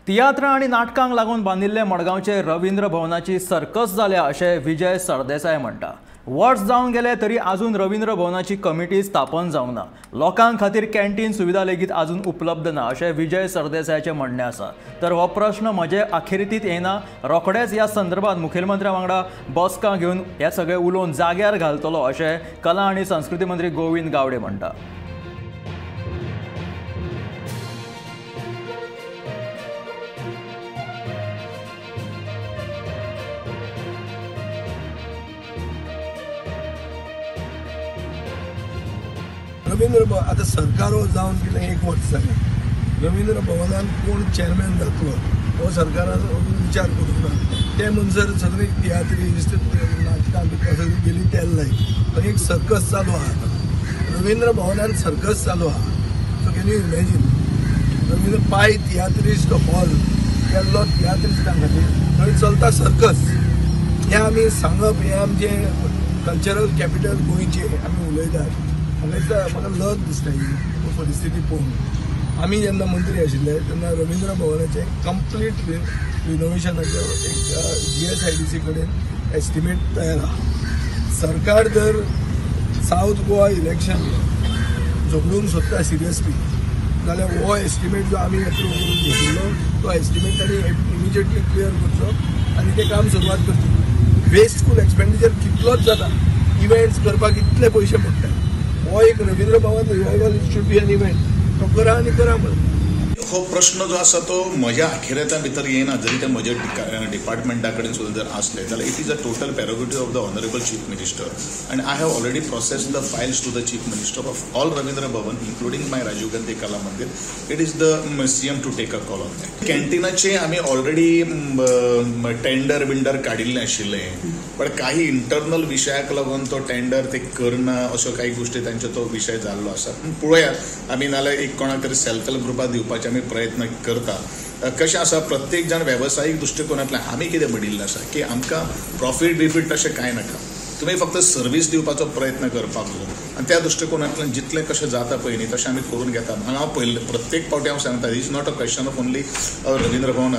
तियात्रां आनी नाटकांक लागून बांदिल्ले मडगांवचे रवींद्र भवनाची सर्कस जाल्या अशें विजय सरदेसाय म्हणटा। वर्स जावन गेले तरी आजून रवींद्र भवनाची कमिटी स्थापन जावंक ना। लोकांक खातीर कॅन्टीन सुविधा लेगीत आजून उपलब्ध ना अशें विजय सरदेसायाचें म्हणणें आसा। तर हो प्रश्न म्हजे अखेरितीत येना, रोखडेच ह्या संदर्भात मुखेलमंत्र्या वांगडा बसका घेवन हे सगळे उलोवन जाग्यार घालतलो अशें कला आनी संस्कृती मंत्री गोविंद गावडे म्हणटा। रवींद्र आता सरकार जावन गेले 1 वर्स जालें। रवींद्र भवनान कोण चेअरमॅन जातलो हो सरकारान विचार करूंक ना। ते म्हणसर सगळे तियात्रिस्ट नाटकां सगळी गेली तेल लायक पण एक सर्कस चालू आहा। रवींद्र भवनान सर्कस चालू आहा। So can you imagine Ravindra पाय तियात्रिस्ट हॉल केल्लो तियात्रिस्टां खातीर थंय चलता सर्कस। हे आमी सांगप हे आमचे कल्चरल कॅपिटल गोंयचे आमी उलयतात। म्हाका लज दिसता ही परिस्थिती पळोवन। आमी जेन्ना मंत्री आशिल्ले तेन्ना रवींद्र भवनाचे कंप्लीट रिनोवेशनाचे एक GSIDC कडेन एस्टिमेट तयार आहा। सरकार जर साऊथ गोवा इलेक्शन झगडूंक सोदता सिरियसली जाल्यार हो एस्टिमेट जो आमी एप्रूव करून घेतिल्लो तो एस्टिमेट तांणी इमिजिएटली क्लियर करचो आनी तें काम सुरवात करची। वेस्टफूल एक्सपेंडिचर कितलोच जाता, इव्हेंट्स करपाक इतले पयशे पडटा। हो एक Ravindra Bhavan revival should be an event तो करा आनी करा म्हणून। हो प्रश्न जो आसा तो म्हज्या अखेरेत्या भितर येना, जरी ते म्हज्या डिपार्टमेंटा कडेन सुद्दां जर आसले जाल्यार it is a total prerogative of the honourable chief minister and I have already processed the files to the chief minister of all Ravindra Bhavan including my Rajiv Gandhi Kala Mandir. It is the CM to take a call on that. कॅन्टीनाचे आमी already tender binder काडिल्लें आशिल्लें पण काही internal विशयाक लागून तो tender ते करना अशो काही गोष्टी तांचो तो विशय जाल्लो आसा। पळोवयात आमी नाल्यार एक कोणाक तरी सेल्फ हेल्प ग्रुपाक दिवपाचे आमी प्रयत्न करता। कशें आसा प्रत्येक जाण वेवसायीक दृश्टिकोनांतल्यान आमी कितें म्हणिल्लें आसा की आमकां प्रॉफीट बिफीट तशें कांय नाका, तुमी फक्त सर्वीस दिवपाचो प्रयत्न करपाक जाय आनी त्या दृश्टिकोनांतल्यान जितलें कशें जाता पळय न्ही तशें आमी करून घेता। हांगा पयले प्रत्येक फावटी हांव सांगता is not a question of only Ravindra Bhavan.